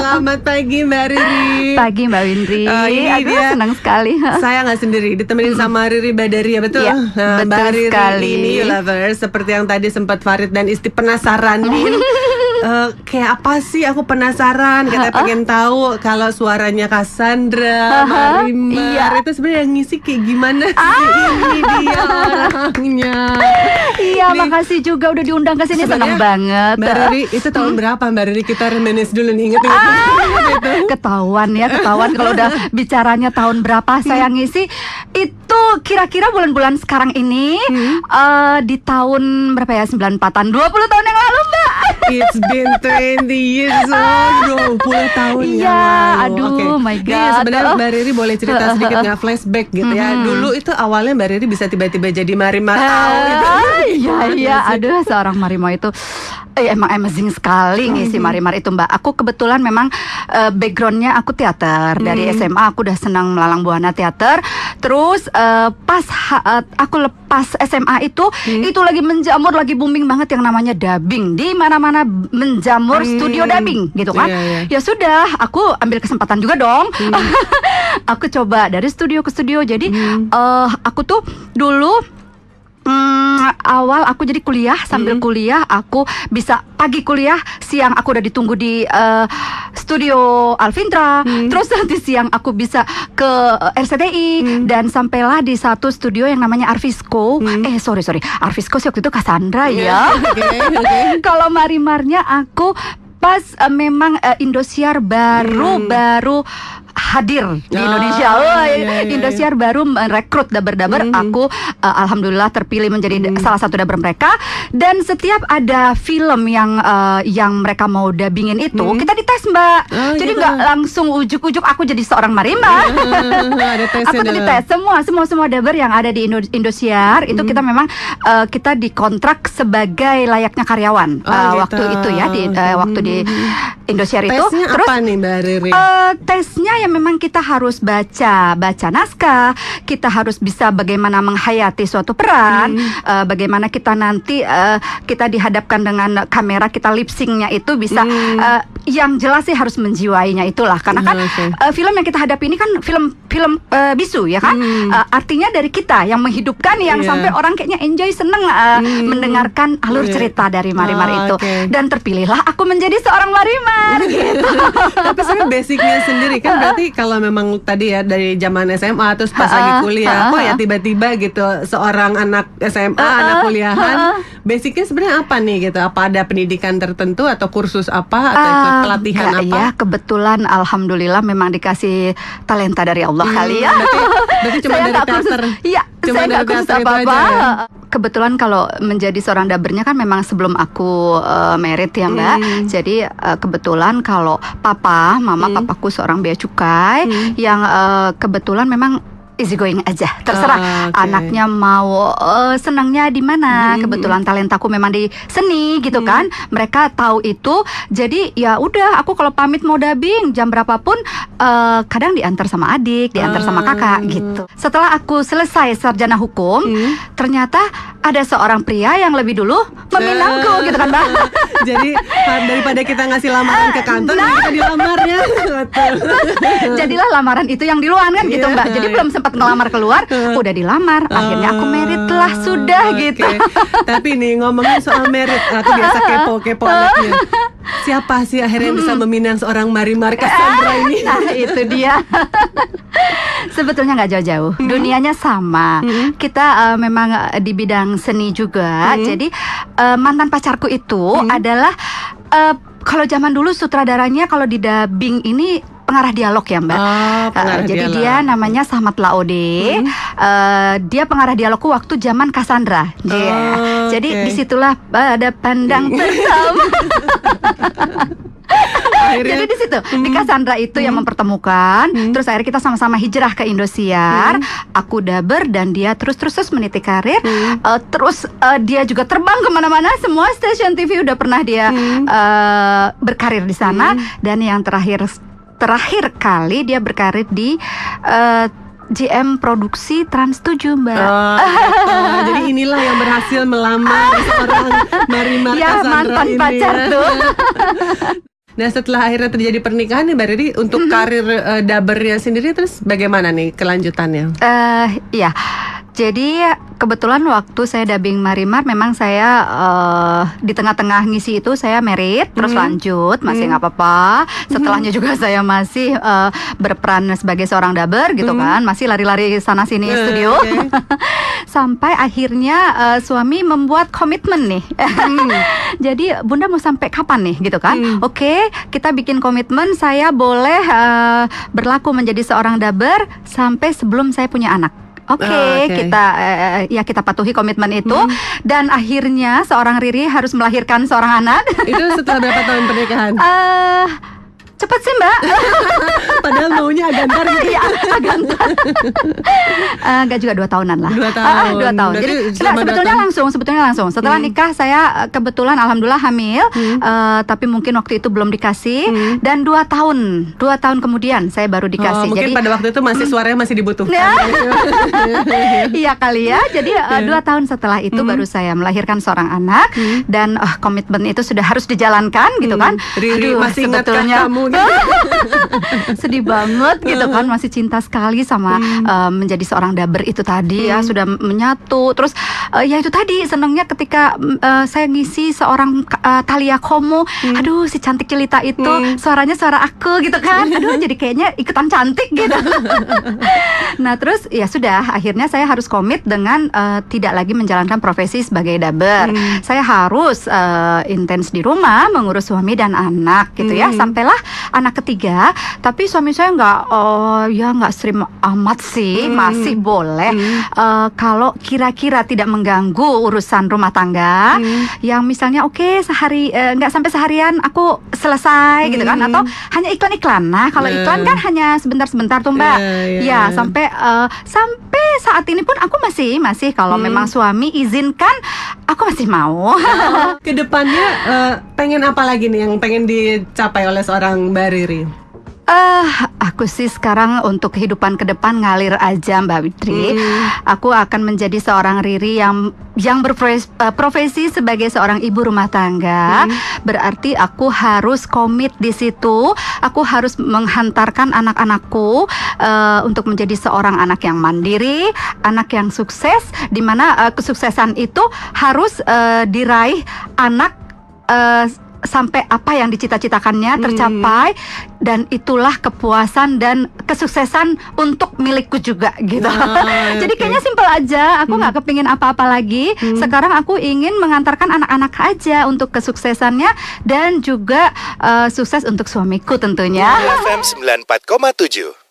Selamat pagi Mbak Riri. Pagi Mbak Windri. Ini Aduh, dia. senang sekali. Saya nggak sendiri, ditemenin sama Riri Badaria, betul? Iya, betul Mbak Riri sekali. ini lovers, seperti yang tadi sempat Farid dan Isti penasaran nih. Kayak apa sih? Aku penasaran. Katanya pengen tahu kalau suaranya Cassandra, Marimar itu sebenarnya yang ngisi kayak gimana sih? Ini dia orangnya. Iya, Nih, makasih juga udah diundang ke sini, senang banget. Mbak Riri, itu tahun berapa Mbak Riri? Kita reminisce dulu nih, inget itu. Ketahuan kalau udah bicaranya tahun berapa saya ngisi. Itu kira-kira bulan-bulan sekarang ini di tahun berapa ya? 94-an, 20 tahun yang lalu, Mbak. It's been 20 years old, 20 tahun Iya, yang lalu. aduh, my God. Nih, sebenarnya Mbak Riri boleh cerita sedikit nggak flashback gitu ya. Dulu itu awalnya Mbak Riri bisa tiba-tiba jadi Marimar. Iya, aduh, seorang Marimar itu emang amazing sekali ngisi Marimar itu, Mbak. Aku kebetulan memang backgroundnya aku teater. Dari SMA aku udah senang melalang buana teater. Terus pas aku lepas SMA itu lagi menjamur, lagi booming banget yang namanya dubbing. Di mana-mana menjamur studio dubbing gitu kan. Ya sudah, aku ambil kesempatan juga dong. Aku coba dari studio ke studio. Jadi aku tuh dulu awal aku jadi kuliah, sambil kuliah aku bisa pagi kuliah, siang aku udah ditunggu di studio Alvintra, terus nanti siang aku bisa ke RCTI, dan sampailah di satu studio yang namanya Arvisco. Sorry Arvisco sih waktu itu Cassandra ya. Kalau Marimarnya aku pas memang Indosiar baru hadir di Indonesia. Indosiar baru merekrut daber-daber. Aku alhamdulillah terpilih menjadi salah satu daber mereka. Dan setiap ada film yang mereka mau dubbingin itu, kita dites, Mbak. Jadi nggak langsung ujuk-ujuk aku jadi seorang Marimar. Aku tuh dites semua daber yang ada di Indosiar itu kita memang kita dikontrak sebagai layaknya karyawan waktu itu ya waktu di Indosiar itu. Tesnya terus apa nih Mbak Riri? Tesnya ya memang kita harus baca naskah, kita harus bisa bagaimana menghayati suatu peran, bagaimana kita nanti kita dihadapkan dengan kamera, kita lip syncnya itu bisa yang jelas sih harus menjiwainya itulah, karena kan film yang kita hadapi ini kan film bisu ya kan, artinya dari kita yang menghidupkan, yang sampai orang kayaknya enjoy, seneng mendengarkan alur cerita dari Marimar itu. Dan terpilihlah aku menjadi seorang Marimar gitu. Tapi sebenarnya basicnya sendiri kan berarti kalau memang tadi ya dari zaman SMA terus pas lagi kuliah, kok ya tiba-tiba gitu seorang anak SMA, anak kuliahan, basicnya sebenarnya apa nih gitu? Apa ada pendidikan tertentu atau kursus apa atau ikut pelatihan apa? Ya, kebetulan alhamdulillah memang dikasih talenta dari Allah kali ya. Berarti cuma dari teater. Iya, saya nggak kursus apa-apa. Kebetulan kalau menjadi seorang dabernya kan memang sebelum aku married ya, Mbak. Jadi kebetulan kalau mama papaku seorang bea cukai yang kebetulan memang easy going aja, terserah anaknya mau senangnya di mana. Kebetulan talentaku memang di seni gitu kan, mereka tahu itu. Jadi ya udah, aku kalau pamit mau dubbing jam berapapun, kadang diantar sama adik, diantar sama kakak gitu. Setelah aku selesai sarjana hukum, ternyata ada seorang pria yang lebih dulu meminangku gitu kan, Mbak. Jadi daripada kita ngasih lamaran ke kantor, kita dilamarnya. Jadilah lamaran itu yang di luar kan gitu, Mbak. Jadi belum sempat ngelamar keluar, udah dilamar. Akhirnya aku married lah, sudah gitu. Tapi nih ngomongin soal married, aku biasa kepo anaknya. Siapa sih akhirnya yang bisa meminang seorang Marimar Cassandra ini? Nah itu dia. Sebetulnya nggak jauh-jauh, dunianya sama. Kita memang di bidang seni juga. Jadi mantan pacarku itu adalah kalau zaman dulu sutradaranya kalau di dubbing ini pengarah dialog ya, Mbak. Jadi dialog. Dia namanya Sahmat Laode. Dia pengarah dialogku waktu zaman Cassandra. Jadi disitulah pada pandang pertama. Jadi di situ di Cassandra itu yang mempertemukan. Terus akhirnya kita sama-sama hijrah ke Indosiar. Aku daber dan dia terus meniti karir. Terus dia juga terbang kemana-mana. Semua stasiun TV udah pernah dia berkarir di sana. Dan yang terakhir kali dia berkarir di GM Produksi Trans 7, Mbak. Jadi inilah yang berhasil melamar seorang Marimar ya, Cassandra mantan ini pacar tuh. Nah setelah akhirnya terjadi pernikahan nih Mbak Riri, untuk karir dabernya sendiri terus bagaimana nih kelanjutannya? Iya. Jadi kebetulan waktu saya dubbing Marimar, memang saya di tengah-tengah ngisi itu saya merit, terus lanjut masih nggak apa-apa. Setelahnya juga saya masih berperan sebagai seorang dubber gitu kan, masih lari-lari sana sini studio. Okay. Sampai akhirnya suami membuat komitmen nih. Jadi Bunda mau sampai kapan nih gitu kan? Oke, kita bikin komitmen, saya boleh berlaku menjadi seorang dubber sampai sebelum saya punya anak. Oke. Kita patuhi komitmen itu, dan akhirnya seorang Riri harus melahirkan seorang anak. Itu setelah berapa tahun pernikahan? Cepet sih Mbak. Padahal maunya agak ntar gitu. Iya, agak ntar. Enggak juga 2 tahunan lah. 2 tahun. 2 tahun. Berarti Jadi selama 2 tahun. sebetulnya langsung. Setelah nikah saya kebetulan alhamdulillah hamil, tapi mungkin waktu itu belum dikasih, dan 2 tahun kemudian saya baru dikasih. Mungkin Jadi pada waktu itu masih suaranya masih dibutuhkan. iya kali ya. Jadi 2 tahun setelah itu baru saya melahirkan seorang anak, dan komitmen itu sudah harus dijalankan gitu kan. Riri masih ingatkah kamu? Sedih banget gitu kan, masih cinta sekali sama menjadi seorang dubber itu tadi ya, sudah menyatu. Terus ya itu tadi senangnya ketika saya ngisi seorang Thalia Como, aduh si cantik jelita itu suaranya suara aku gitu kan, aduh jadi kayaknya ikutan cantik gitu. Nah terus ya sudah, akhirnya saya harus komit dengan tidak lagi menjalankan profesi sebagai dubber. Saya harus intens di rumah mengurus suami dan anak gitu ya, sampailah anak ketiga. Tapi suami saya nggak stream amat sih, masih boleh kalau kira-kira tidak mengganggu urusan rumah tangga, yang misalnya sehari nggak sampai seharian aku selesai gitu kan, atau hanya iklan-iklan. Nah kalau iklan kan hanya sebentar-sebentar tuh Mbak. Ya sampai saat ini pun aku masih kalau memang suami izinkan, aku masih mau. Kedepannya pengen apa lagi nih yang pengen dicapai oleh seorang Mbak Riri? Aku sih sekarang untuk kehidupan ke depan ngalir aja Mbak Witri. Aku akan menjadi seorang Riri yang berprofesi sebagai seorang ibu rumah tangga. Berarti aku harus komit di situ. Aku harus menghantarkan anak-anakku untuk menjadi seorang anak yang mandiri, anak yang sukses, di mana kesuksesan itu harus diraih anak sampai apa yang dicita-citakannya tercapai, dan itulah kepuasan dan kesuksesan untuk milikku juga gitu. Jadi kayaknya simpel aja, aku nggak kepingin apa-apa lagi. Sekarang aku ingin mengantarkan anak-anak aja untuk kesuksesannya, dan juga sukses untuk suamiku tentunya. FM 94,7